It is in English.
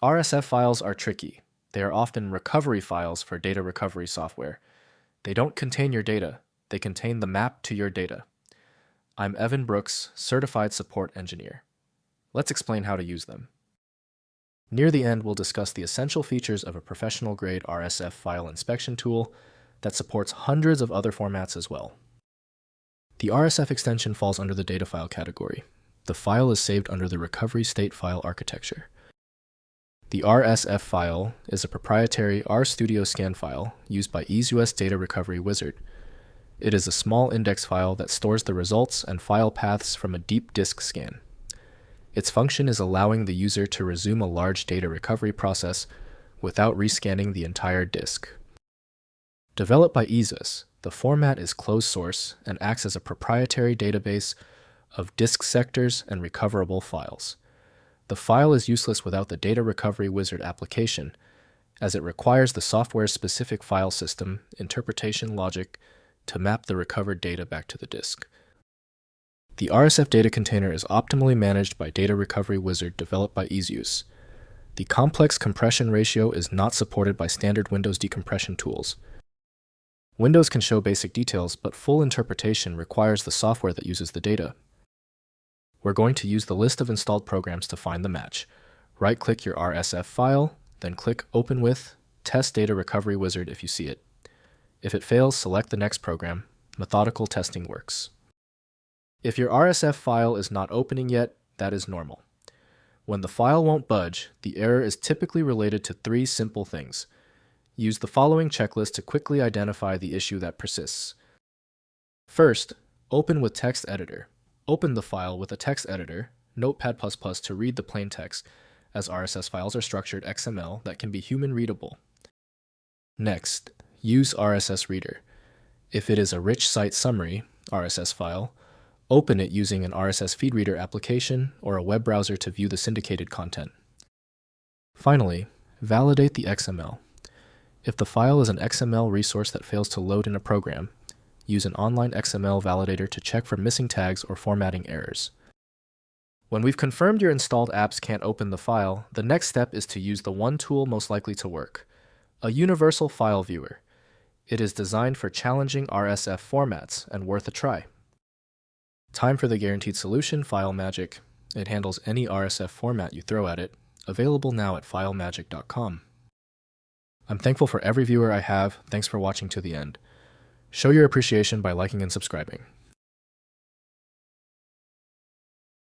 RSF files are tricky. They are often recovery files for data recovery software. They don't contain your data. They contain the map to your data. I'm Evan Brooks, Certified Support Engineer. Let's explain how to use them. Near the end, we'll discuss the essential features of a professional-grade RSF file inspection tool that supports hundreds of other formats as well. The RSF extension falls under the data file category. The file is saved under the recovery state file architecture. The RSF file is a proprietary RStudio scan file used by EaseUS Data Recovery Wizard. It is a small index file that stores the results and file paths from a deep disk scan. Its function is allowing the user to resume a large data recovery process without rescanning the entire disk. Developed by EaseUS, the format is closed source and acts as a proprietary database of disk sectors and recoverable files. The file is useless without the Data Recovery Wizard application, as it requires the software's specific file system interpretation logic to map the recovered data back to the disk. The RSF data container is optimally managed by Data Recovery Wizard developed by EaseUS. The complex compression ratio is not supported by standard Windows decompression tools. Windows can show basic details, but full interpretation requires the software that uses the data. We're going to use the list of installed programs to find the match. Right-click your RSF file, then click Open with Test Data Recovery Wizard if you see it. If it fails, select the next program. Methodical testing works. If your RSF file is not opening yet, that is normal. When the file won't budge, the error is typically related to three simple things. Use the following checklist to quickly identify the issue that persists. First, open with Text Editor. Open the file with a text editor, Notepad++ to read the plain text, as RSS files are structured XML that can be human readable. Next, use RSS Reader. If it is a rich site summary RSS file, open it using an RSS feed reader application or a web browser to view the syndicated content. Finally, validate the XML. If the file is an XML resource that fails to load in a program, use an online XML validator to check for missing tags or formatting errors. When we've confirmed your installed apps can't open the file, the next step is to use the one tool most likely to work, a universal file viewer. It is designed for challenging RSF formats and worth a try. Time for the guaranteed solution, FileMagick. It handles any RSF format you throw at it, available now at filemagick.com. I'm thankful for every viewer I have. Thanks for watching to the end. Show your appreciation by liking and subscribing.